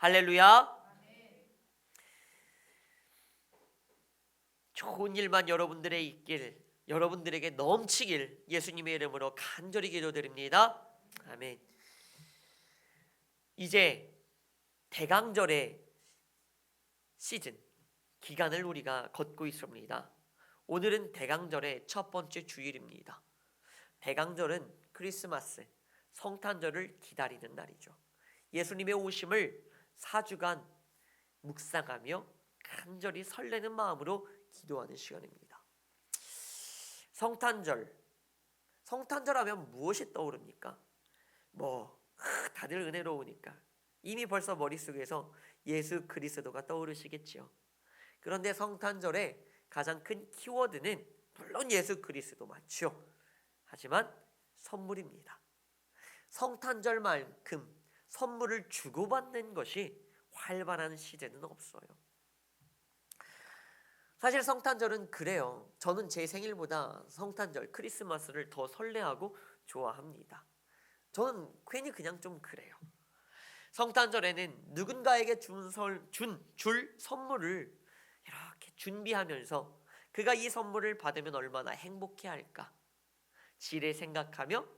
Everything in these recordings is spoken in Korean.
할렐루야. 좋은 일만 여러분들의 있길, 여러분들에게 넘치길 예수님의 이름으로 간절히 기도드립니다. 아멘. 이제 대강절의 시즌 기간을 우리가 걷고 있습니다. 오늘은 대강절의 첫 번째 주일입니다. 대강절은 크리스마스, 성탄절을 기다리는 날이죠. 예수님의 오심을 4주간 묵상하며 간절히 설레는 마음으로 기도하는 시간입니다. 성탄절 하면 무엇이 떠오릅니까? 다들 은혜로우니까 이미 벌써 머릿속에서 예수 그리스도가 떠오르시겠지요. 그런데 성탄절의 가장 큰 키워드는 물론 예수 그리스도 맞죠. 하지만 선물입니다. 성탄절만큼 선물을 주고받는 것이 활발한 시대는 없어요. 사실 성탄절은 그래요. 저는 제 생일보다 성탄절, 크리스마스를 더 설레하고 좋아합니다. 저는 괜히 그냥 좀 그래요. 성탄절에는 누군가에게 줄 선물을 이렇게 준비하면서 그가 이 선물을 받으면 얼마나 행복해할까 지레 생각하며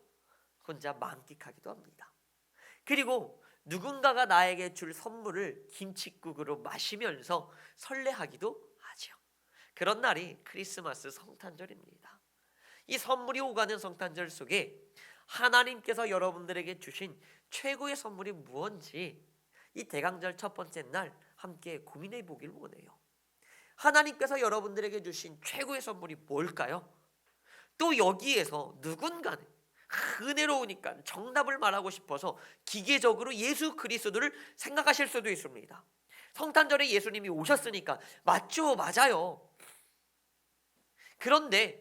혼자 만끽하기도 합니다. 그리고 누군가가 나에게 줄 선물을 김칫국으로 마시면서 설레하기도 하죠. 그런 날이 크리스마스 성탄절입니다. 이 선물이 오가는 성탄절 속에 하나님께서 여러분들에게 주신 최고의 선물이 무엇인지 이 대강절 첫 번째 날 함께 고민해 보길 원해요. 하나님께서 여러분들에게 주신 최고의 선물이 뭘까요? 또 여기에서 누군가는 은혜로우니까 정답을 말하고 싶어서 기계적으로 예수 그리스도를 생각하실 수도 있습니다. 성탄절에 예수님이 오셨으니까 맞죠, 맞아요. 그런데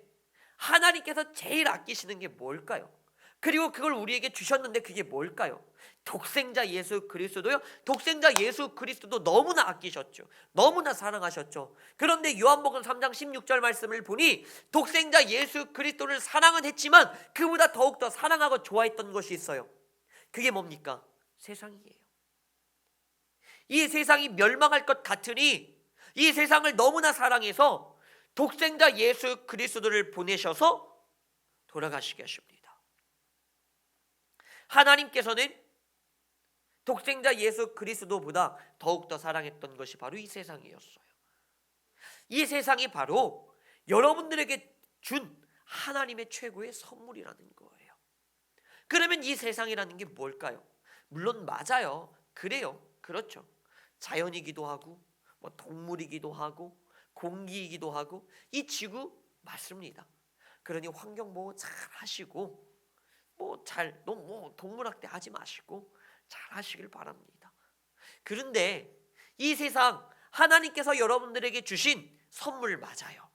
하나님께서 제일 아끼시는 게 뭘까요? 그리고 그걸 우리에게 주셨는데 그게 뭘까요? 독생자 예수 그리스도요. 독생자 예수 그리스도도 너무나 아끼셨죠. 너무나 사랑하셨죠. 그런데 요한복음 3장 16절 말씀을 보니 독생자 예수 그리스도를 사랑은 했지만 그보다 더욱더 사랑하고 좋아했던 것이 있어요. 그게 뭡니까? 세상이에요. 이 세상이 멸망할 것 같으니 이 세상을 너무나 사랑해서 독생자 예수 그리스도를 보내셔서 돌아가시게 하십니다. 하나님께서는 독생자 예수 그리스도보다 더욱더 사랑했던 것이 바로 이 세상이었어요. 이 세상이 바로 여러분들에게 준 하나님의 최고의 선물이라는 거예요. 그러면 이 세상이라는 게 뭘까요? 물론 맞아요. 그래요. 그렇죠. 자연이기도 하고 동물이기도 하고 공기이기도 하고 이 지구 맞습니다. 그러니 환경보호 잘 하시고 너무 동물학대 하지 마시고 잘 하시길 바랍니다. 그런데 이 세상 하나님께서 여러분들에게 주신 선물 맞아요.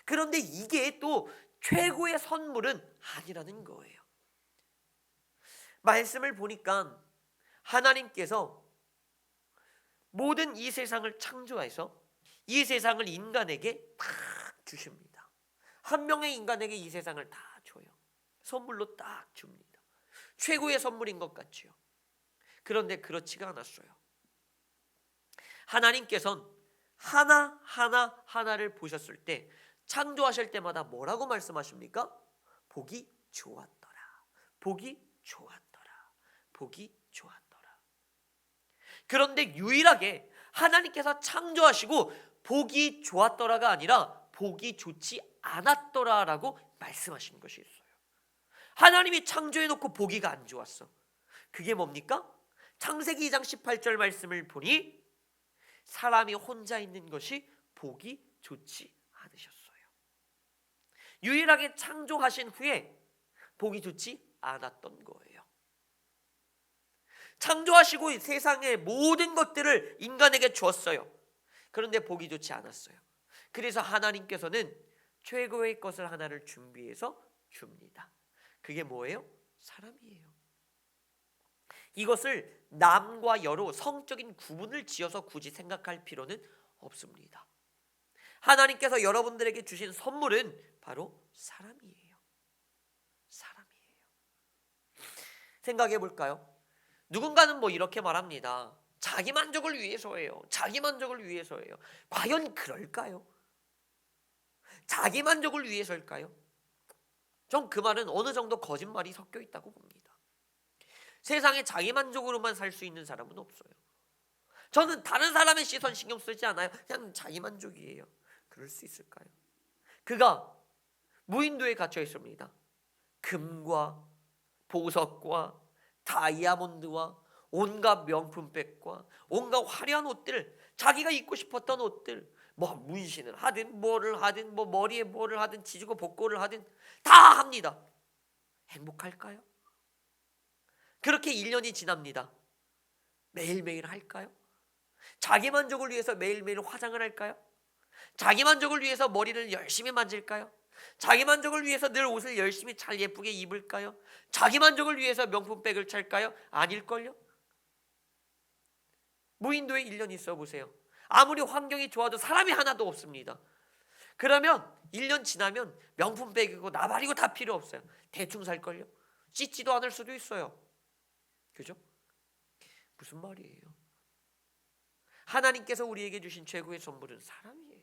그런데 이게 또 최고의 선물은 아니라는 거예요. 말씀을 보니까 하나님께서 모든 이 세상을 창조해서 이 세상을 인간에게 다 주십니다. 한 명의 인간에게 이 세상을 다 줘요. 선물로 딱 줍니다. 최고의 선물인 것 같지요. 그런데 그렇지가 않았어요. 하나님께서는 하나를 보셨을 때 창조하실 때마다 뭐라고 말씀하십니까? 보기 좋았더라. 보기 좋았더라. 보기 좋았더라. 그런데 유일하게 하나님께서 창조하시고 보기 좋았더라가 아니라 보기 좋지 않았더라라고 말씀하신 것이 있어요. 하나님이 창조해놓고 보기가 안 좋았어. 그게 뭡니까? 창세기 2장 18절 말씀을 보니 사람이 혼자 있는 것이 보기 좋지 않으셨어요. 유일하게 창조하신 후에 보기 좋지 않았던 거예요. 창조하시고 세상의 모든 것들을 인간에게 주었어요. 그런데 보기 좋지 않았어요. 그래서 하나님께서는 최고의 것을 하나를 준비해서 줍니다. 그게 뭐예요? 사람이에요. 이것을 남과 여로 성적인 구분을 지어서 굳이 생각할 필요는 없습니다. 하나님께서 여러분들에게 주신 선물은 바로 사람이에요. 사람이에요. 생각해 볼까요? 누군가는 이렇게 말합니다. 자기 만족을 위해서예요. 자기 만족을 위해서예요. 과연 그럴까요? 자기 만족을 위해서일까요? 전 그 말은 어느 정도 거짓말이 섞여 있다고 봅니다. 세상에 자기 만족으로만 살 수 있는 사람은 없어요. 저는 다른 사람의 시선 신경 쓰지 않아요. 그냥 자기 만족이에요. 그럴 수 있을까요? 그가 무인도에 갇혀 있습니다. 금과 보석과 다이아몬드와 온갖 명품백과 온갖 화려한 옷들, 자기가 입고 싶었던 옷들, 뭐 문신을 하든 뭐를 하든 뭐 머리에 뭐를 하든 지지고 볶고를 하든 다 합니다. 행복할까요? 그렇게 1년이 지납니다. 매일매일 할까요? 자기 만족을 위해서 매일매일 화장을 할까요? 자기 만족을 위해서 머리를 열심히 만질까요? 자기 만족을 위해서 늘 옷을 열심히 잘 예쁘게 입을까요? 자기 만족을 위해서 명품백을 찰까요? 아닐걸요? 무인도에 1년 있어 보세요. 아무리 환경이 좋아도 사람이 하나도 없습니다. 그러면 1년 지나면 명품백이고 나발이고 다 필요 없어요. 대충 살걸요? 씻지도 않을 수도 있어요. 그죠? 무슨 말이에요? 하나님께서 우리에게 주신 최고의 선물은 사람이에요.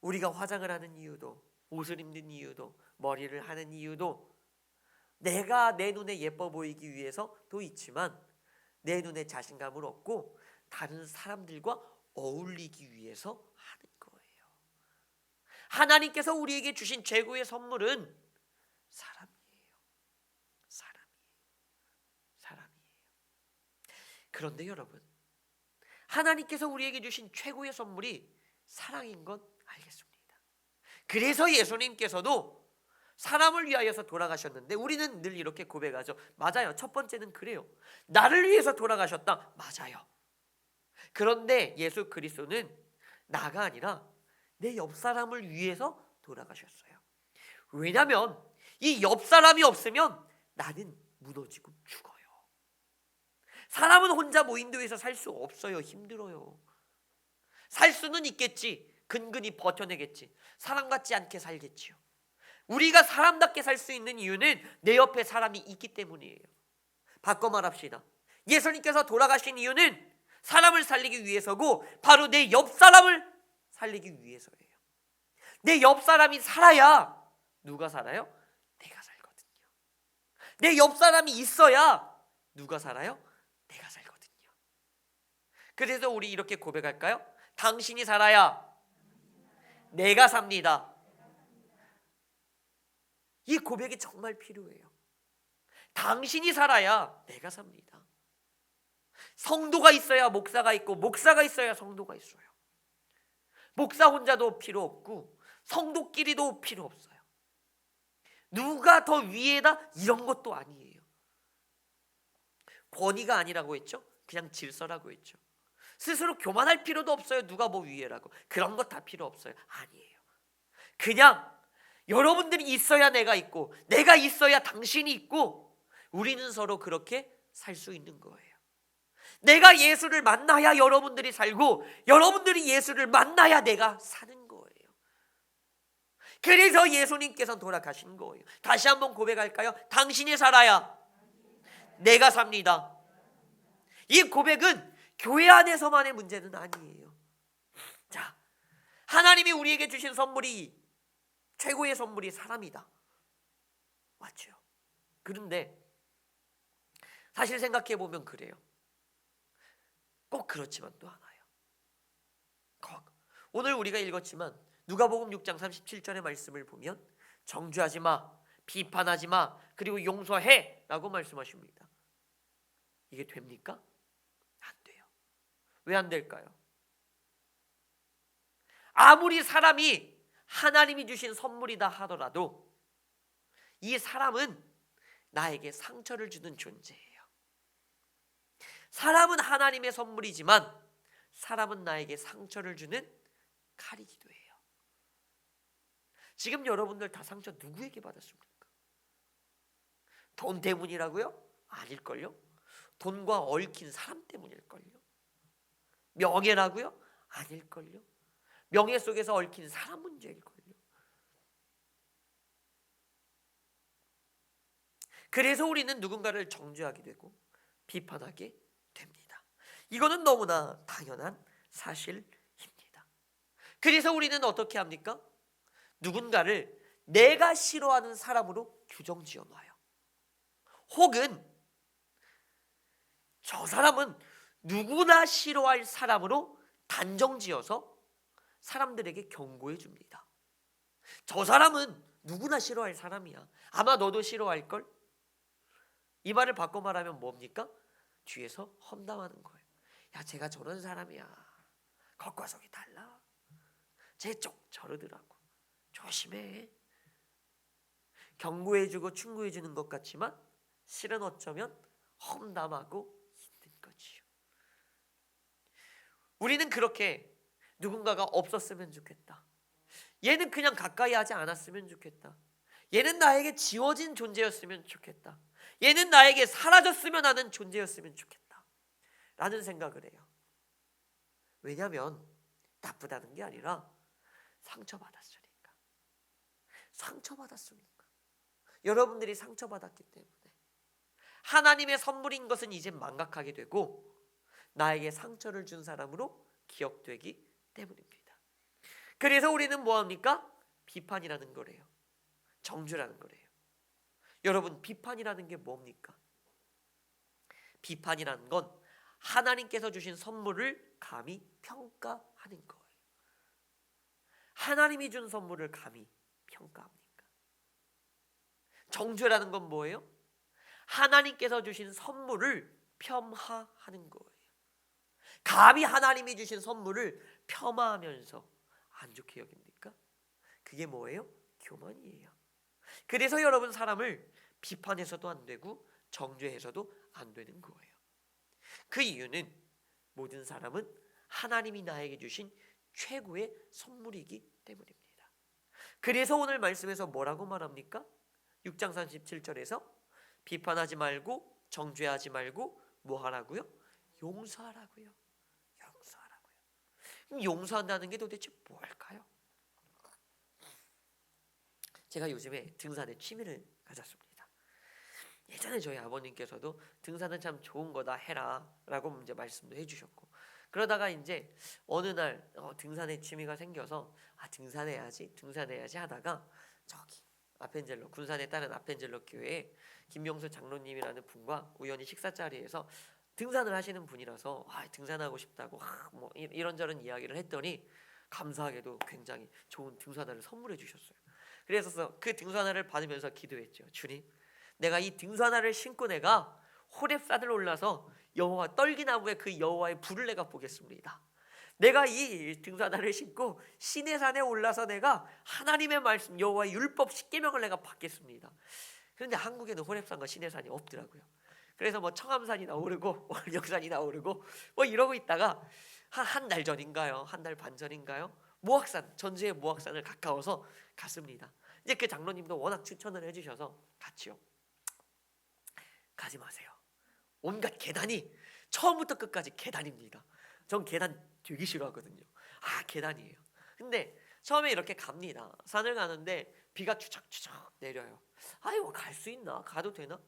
우리가 화장을 하는 이유도, 옷을 입는 이유도, 머리를 하는 이유도 내가 내 눈에 예뻐 보이기 위해서도 있지만 내 눈에 자신감을 얻고 다른 사람들과 어울리기 위해서 하는 거예요. 하나님께서 우리에게 주신 최고의 선물은 사람이에요. 사람이에요. 그런데 여러분, 하나님께서 우리에게 주신 최고의 선물이 사랑인 건 알겠습니다. 그래서 예수님께서도 사람을 위하여서 돌아가셨는데 우리는 늘 이렇게 고백하죠. 맞아요. 첫 번째는 그래요. 나를 위해서 돌아가셨다. 맞아요. 그런데 예수 그리스도는 나가 아니라 내 옆 사람을 위해서 돌아가셨어요. 왜냐하면 이 옆 사람이 없으면 나는 무너지고 죽어요. 사람은 혼자 무인도에서 살 수 없어요. 힘들어요. 살 수는 있겠지. 근근히 버텨내겠지. 사람 같지 않게 살겠지요. 우리가 사람답게 살 수 있는 이유는 내 옆에 사람이 있기 때문이에요. 바꿔 말합시다. 예수님께서 돌아가신 이유는 사람을 살리기 위해서고 바로 내 옆 사람을 살리기 위해서예요. 내 옆 사람이 살아야 누가 살아요? 내가 살거든요. 내 옆 사람이 있어야 누가 살아요? 내가 살거든요. 그래서 우리 이렇게 고백할까요? 당신이 살아야 내가 삽니다. 이 고백이 정말 필요해요. 당신이 살아야 내가 삽니다. 성도가 있어야 목사가 있고 목사가 있어야 성도가 있어요. 목사 혼자도 필요 없고 성도끼리도 필요 없어요. 누가 더 위에다 이런 것도 아니에요. 권위가 아니라고 했죠. 그냥 질서라고 했죠. 스스로 교만할 필요도 없어요. 누가 뭐 위에라고. 그런 거 다 필요 없어요. 아니에요. 그냥 여러분들이 있어야 내가 있고 내가 있어야 당신이 있고 우리는 서로 그렇게 살 수 있는 거예요. 내가 예수를 만나야 여러분들이 살고 여러분들이 예수를 만나야 내가 사는 거예요. 그래서 예수님께서 돌아가신 거예요. 다시 한번 고백할까요? 당신이 살아야 내가 삽니다. 이 고백은 교회 안에서만의 문제는 아니에요. 자, 하나님이 우리에게 주신 선물이 최고의 선물이 사람이다. 맞죠? 그런데 사실 생각해 보면 그래요. 꼭 그렇지만 또 않아요. 오늘 우리가 읽었지만 누가복음 6장 37절의 말씀을 보면 정죄하지 마, 비판하지 마, 그리고 용서해 라고 말씀하십니다. 이게 됩니까? 안 돼요. 왜 안 될까요? 아무리 사람이 하나님이 주신 선물이다 하더라도 이 사람은 나에게 상처를 주는 존재예요. 사람은 하나님의 선물이지만 사람은 나에게 상처를 주는 칼이기도 해요. 지금 여러분들 다 상처 누구에게 받았습니까? 돈 때문이라고요? 아닐걸요? 돈과 얽힌 사람 때문일걸요? 명예라고요? 아닐걸요? 명예 속에서 얽힌 사람 문제일걸요? 그래서 우리는 누군가를 정죄하게 되고 비판하게 이거는 너무나 당연한 사실입니다. 그래서 우리는 어떻게 합니까? 누군가를 내가 싫어하는 사람으로 규정 지어놔요. 혹은 저 사람은 누구나 싫어할 사람으로 단정 지어서 사람들에게 경고해 줍니다. 저 사람은 누구나 싫어할 사람이야. 아마 너도 싫어할걸? 이 말을 바꿔 말하면 뭡니까? 뒤에서 험담하는 거예요. 야, 제가 저런 사람이야. 겉과 속이 달라. 쟤 쪽 저러더라고. 조심해. 경고해주고 충고해주는 것 같지만 실은 어쩌면 험담하고 있는 거지요. 우리는 그렇게 누군가가 없었으면 좋겠다. 얘는 그냥 가까이 하지 않았으면 좋겠다. 얘는 나에게 지워진 존재였으면 좋겠다. 얘는 나에게 사라졌으면 하는 존재였으면 좋겠다 라는 생각을 해요. 왜냐하면 나쁘다는 게 아니라 상처받았으니까. 상처받았으니까. 여러분들이 상처받았기 때문에 하나님의 선물인 것은 이제 망각하게 되고 나에게 상처를 준 사람으로 기억되기 때문입니다. 그래서 우리는 뭐합니까? 비판이라는 거래요. 정죄라는 거래요. 여러분, 비판이라는 게 뭡니까? 비판이라는 건 하나님께서 주신 선물을 감히 평가하는 거예요. 하나님이 준 선물을 감히 평가합니까? 정죄라는 건 뭐예요? 하나님께서 주신 선물을 폄하하는 거예요. 감히 하나님이 주신 선물을 폄하하면서 안 좋게 여깁니까? 그게 뭐예요? 교만이에요. 그래서 여러분, 사람을 비판해서도 안 되고 정죄해서도 안 되는 거예요. 그 이유는 모든 사람은 하나님이 나에게 주신 최고의 선물이기 때문입니다. 그래서 오늘 말씀에서 뭐라고 말합니까? 6장 37절에서 비판하지 말고 정죄하지 말고 뭐 하라고요? 용서하라고요. 용서하라고요. 그럼 용서한다는 게 도대체 뭘까요? 제가 요즘에 등산에 취미를 가졌습니다. 예전에 저희 아버님께서도 등산은 참 좋은 거다 해라 라고 이제 말씀도 해주셨고, 그러다가 이제 어느 날 등산에 취미가 생겨서 등산해야지 하다가 저기 아펜젤러, 군산에 따른 아펜젤러 교회에 김명수 장로님이라는 분과 우연히 식사 자리에서 등산을 하시는 분이라서 등산하고 싶다고 뭐 이런저런 이야기를 했더니 감사하게도 굉장히 좋은 등산화를 선물해 주셨어요. 그래서 그 등산화를 받으면서 기도했죠. 주님, 내가 이 등산화를 신고 내가 호렙산을 올라서 여호와 떨기나무에 그 여호와의 불을 내가 보겠습니다. 내가 이 등산화를 신고 시내산에 올라서 내가 하나님의 말씀 여호와의 율법 10계명을 내가 받겠습니다. 그런데 한국에는 호렙산과 시내산이 없더라고요. 그래서 뭐 청암산이나 오르고 월령산이나 오르고 뭐 이러고 있다가 한 달 전인가요? 한 달 반 전인가요? 모악산, 전주의 모악산을 가까워서 갔습니다. 이제 그 장로님도 워낙 추천을 해주셔서 갔지요. 가지 마세요. 온갖 계단이 처음부터 끝까지 계단입니다. 전 계단 되게 싫어하거든요. 계단이에요. 근데 처음에 이렇게 갑니다. 산을 가는데 비가 추적추적 내려요. 아이고, 갈 수 있나? 가도 되나?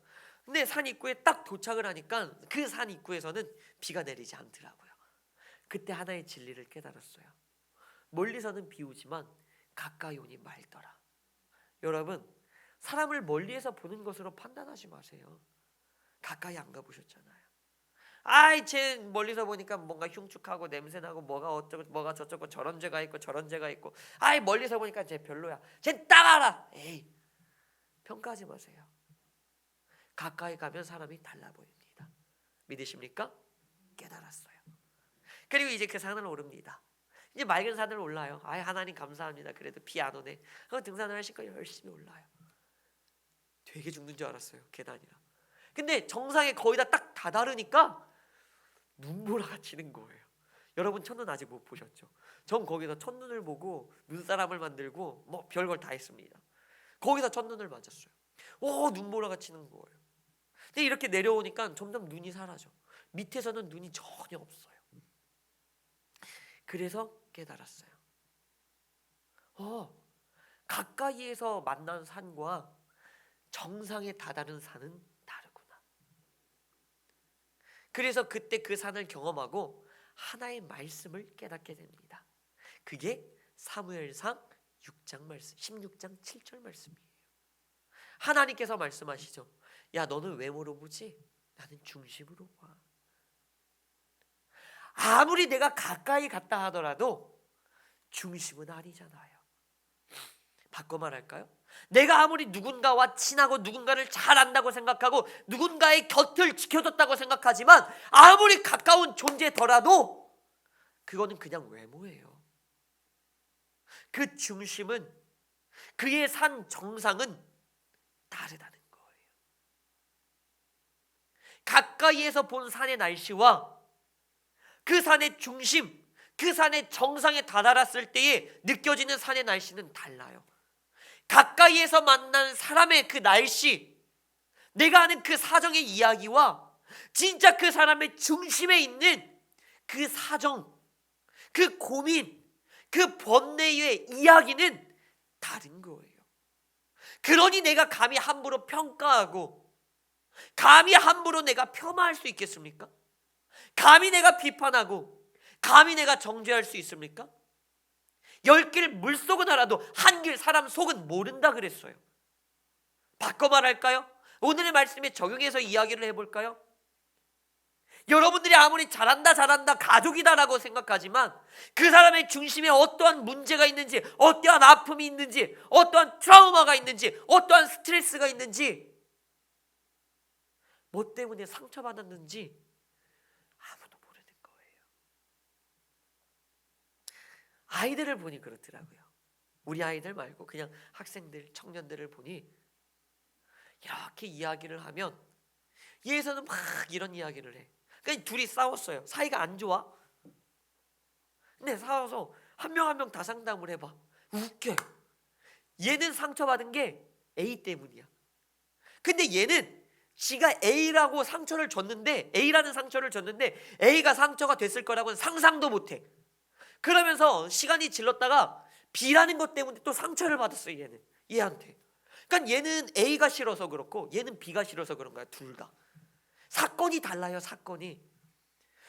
근데 산 입구에 딱 도착을 하니까 그 산 입구에서는 비가 내리지 않더라고요. 그때 하나의 진리를 깨달았어요. 멀리서는 비 오지만 가까이 오니 맑더라. 여러분, 사람을 멀리에서 보는 것으로 판단하지 마세요. 가까이 안 가보셨잖아요. 쟤 멀리서 보니까 뭔가 흉측하고 냄새나고 뭐가 어쩌고 뭐가 저쩌고 저런 죄가 있고 저런 죄가 있고 멀리서 보니까 쟤 별로야. 쟤 따가라. 에이, 평가하지 마세요. 가까이 가면 사람이 달라 보입니다. 믿으십니까? 깨달았어요. 그리고 이제 그 산을 오릅니다. 이제 맑은 산을 올라요. 하나님 감사합니다. 그래도 비 안 오네. 등산을 하시니까 열심히 올라요. 되게 죽는 줄 알았어요. 계단이라. 근데 정상에 거의 다 딱 다다르니까 눈보라가 치는 거예요. 여러분, 첫눈 아직 못 보셨죠? 전 거기서 첫눈을 보고 눈사람을 만들고 뭐 별걸 다 했습니다. 거기서 첫눈을 맞았어요. 눈보라가 치는 거예요. 근데 이렇게 내려오니까 점점 눈이 사라져. 밑에서는 눈이 전혀 없어요. 그래서 깨달았어요. 가까이에서 만난 산과 정상에 다다른 산은 다르구나. 그래서 그때 그 산을 경험하고 하나의 말씀을 깨닫게 됩니다. 그게 사무엘상 6장 말씀, 16장 7절 말씀이에요. 하나님께서 말씀하시죠. 야, 너는 외모로 보지? 나는 중심으로 봐. 아무리 내가 가까이 갔다 하더라도 중심은 아니잖아요. 바꿔 말할까요? 내가 아무리 누군가와 친하고 누군가를 잘 안다고 생각하고 누군가의 곁을 지켜줬다고 생각하지만 아무리 가까운 존재더라도 그거는 그냥 외모예요. 그 중심은, 그의 산 정상은 다르다는 거예요. 가까이에서 본 산의 날씨와 그 산의 중심, 그 산의 정상에 다다랐을 때에 느껴지는 산의 날씨는 달라요. 가까이에서 만난 사람의 그 날씨, 내가 아는 그 사정의 이야기와 진짜 그 사람의 중심에 있는 그 사정, 그 고민, 그 번뇌의 이야기는 다른 거예요. 그러니 내가 감히 함부로 평가하고 감히 함부로 내가 폄하할 수 있겠습니까? 감히 내가 비판하고 감히 내가 정죄할 수 있습니까? 10길 물속은 알아도 한 길 사람 속은 모른다 그랬어요. 바꿔 말할까요? 오늘의 말씀에 적용해서 이야기를 해볼까요? 여러분들이 아무리 잘한다 가족이다라고 생각하지만 그 사람의 중심에 어떠한 문제가 있는지, 어떠한 아픔이 있는지, 어떠한 트라우마가 있는지, 어떠한 스트레스가 있는지, 뭐 때문에 상처받았는지 아무도 모르는 거예요. 아이들을 보니 그렇더라고요. 우리 아이들 말고 그냥 학생들, 청년들을 보니 이렇게 이야기를 하면 얘에서는 막 이런 이야기를 해. 그러니까 둘이 싸웠어요. 사이가 안 좋아. 근데 싸워서 한 명 한 명 다 상담을 해봐. 웃겨. 얘는 상처받은 게 A 때문이야. 근데 얘는 지가 A라고 상처를 줬는데, A라는 상처를 줬는데 A가 상처가 됐을 거라고는 상상도 못해. 그러면서 시간이 질렀다가 B라는 것 때문에 또 상처를 받았어요. 얘는 얘한테. 그러니까 얘는 A가 싫어서 그렇고 얘는 B가 싫어서 그런 거야. 둘 다. 사건이 달라요. 사건이.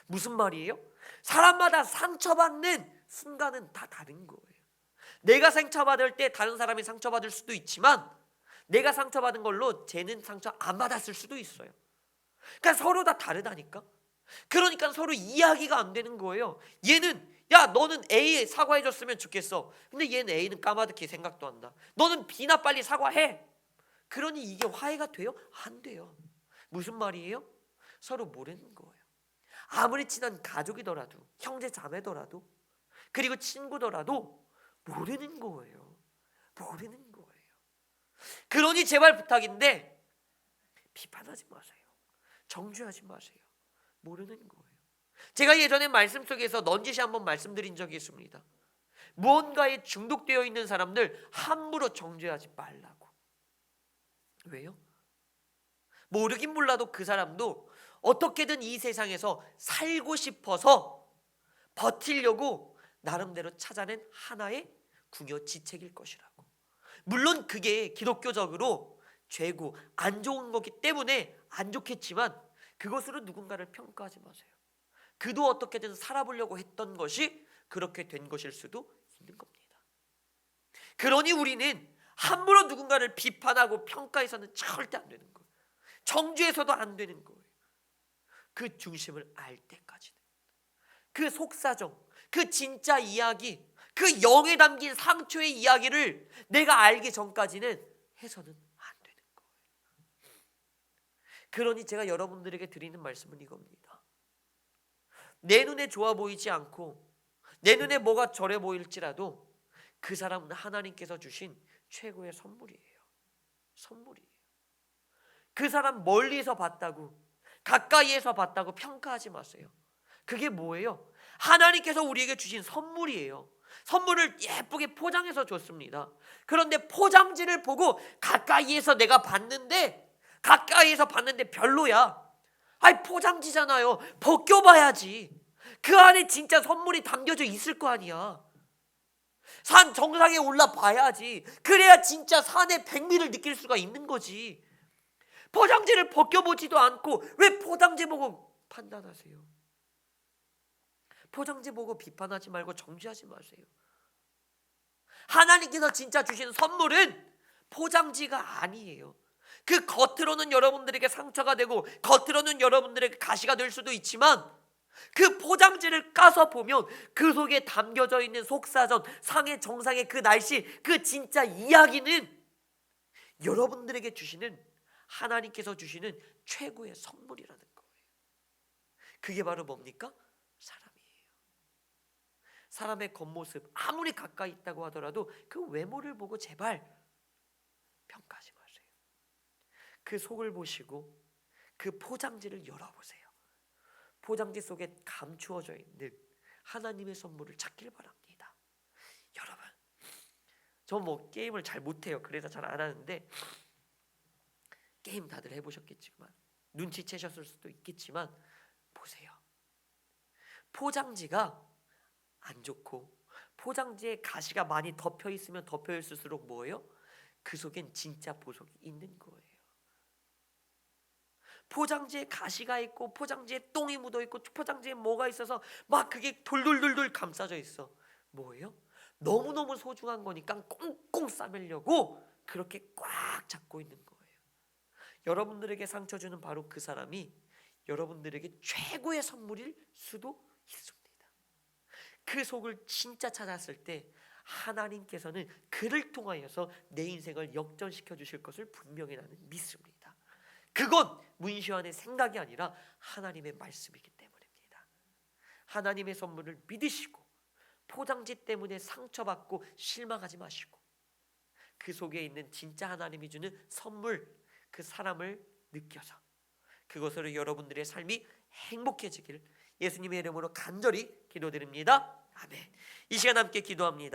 무슨 말이에요? 사람마다 상처받는 순간은 다 다른 거예요. 내가 상처받을 때 다른 사람이 상처받을 수도 있지만 내가 상처받은 걸로 쟤는 상처 안 받았을 수도 있어요. 그러니까 서로 다 다르다니까. 그러니까 서로 이야기가 안 되는 거예요. 얘는 야, 너는 A에 사과해줬으면 좋겠어. 근데 얘는 A는 까마득히 생각도 안 나. 너는 B나 빨리 사과해. 그러니 이게 화해가 돼요? 안 돼요. 무슨 말이에요? 서로 모르는 거예요. 아무리 친한 가족이더라도, 형제 자매더라도, 그리고 친구더라도 모르는 거예요. 모르는 거예요. 그러니 제발 부탁인데 비판하지 마세요. 정죄하지 마세요. 모르는 거예요. 제가 예전에 말씀 속에서 넌지시 한번 말씀드린 적이 있습니다. 무언가에 중독되어 있는 사람들 함부로 정죄하지 말라고. 왜요? 모르긴 몰라도 그 사람도 어떻게든 이 세상에서 살고 싶어서 버티려고 나름대로 찾아낸 하나의 궁여지책일 것이라고. 물론 그게 기독교적으로 죄고 안 좋은 거기 때문에 안 좋겠지만 그것으로 누군가를 평가하지 마세요. 그도 어떻게든 살아보려고 했던 것이 그렇게 된 것일 수도 있는 겁니다. 그러니 우리는 함부로 누군가를 비판하고 평가해서는 절대 안 되는 거예요. 정죄해서도 안 되는 거예요. 그 중심을 알 때까지는. 그 속사정, 그 진짜 이야기, 그 영에 담긴 상처의 이야기를 내가 알기 전까지는 해서는 안 되는 거예요. 그러니 제가 여러분들에게 드리는 말씀은 이겁니다. 내 눈에 좋아 보이지 않고 내 눈에 뭐가 저래 보일지라도 그 사람은 하나님께서 주신 최고의 선물이에요. 선물이에요. 그 사람 멀리서 봤다고, 가까이에서 봤다고 평가하지 마세요. 그게 뭐예요? 하나님께서 우리에게 주신 선물이에요. 선물을 예쁘게 포장해서 줬습니다. 그런데 포장지를 보고 가까이에서 내가 봤는데 별로야. 아니 포장지잖아요. 벗겨봐야지. 그 안에 진짜 선물이 담겨져 있을 거 아니야. 산 정상에 올라봐야지. 그래야 진짜 산의 백미를 느낄 수가 있는 거지. 포장지를 벗겨보지도 않고 왜 포장지 보고 판단하세요. 포장지 보고 비판하지 말고 정죄하지 마세요. 하나님께서 진짜 주시는 선물은 포장지가 아니에요. 그 겉으로는 여러분들에게 상처가 되고 겉으로는 여러분들에게 가시가 될 수도 있지만 그 포장지를 까서 보면 그 속에 담겨져 있는 속사전, 상해 정상의 그 날씨, 그 진짜 이야기는 여러분들에게 주시는, 하나님께서 주시는 최고의 선물이라는 거예요. 그게 바로 뭡니까? 사람이에요. 사람의 겉모습 아무리 가까이 있다고 하더라도 그 외모를 보고 제발 평가하지 마세요. 그 속을 보시고 그 포장지를 열어보세요. 포장지 속에 감추어져 있는 하나님의 선물을 찾길 바랍니다. 여러분, 저 뭐 게임을 잘 못해요. 그래서 잘 안 하는데 게임 다들 해보셨겠지만 눈치채셨을 수도 있겠지만 보세요. 포장지가 안 좋고 포장지에 가시가 많이 덮여 있으면 덮여 있을수록 뭐예요? 그 속엔 진짜 보석이 있는 거예요. 포장지에 가시가 있고 포장지에 똥이 묻어 있고 포장지에 뭐가 있어서 막 그게 돌돌돌돌 감싸져 있어. 뭐예요? 너무너무 소중한 거니까 꽁꽁 싸매려고 그렇게 꽉 잡고 있는 거예요. 여러분들에게 상처 주는 바로 그 사람이 여러분들에게 최고의 선물일 수도 있습니다. 그 속을 진짜 찾았을 때 하나님께서는 그를 통하여서 내 인생을 역전시켜 주실 것을 분명히 나는 믿습니다. 그건 문시환의 생각이 아니라 하나님의 말씀이기 때문입니다. 하나님의 선물을 믿으시고 포장지 때문에 상처받고 실망하지 마시고 그 속에 있는 진짜 하나님이 주는 선물, 그 사람을 느껴서 그것으로 여러분들의 삶이 행복해지길 예수님의 이름으로 간절히 기도드립니다. 아멘. 이 시간 함께 기도합니다.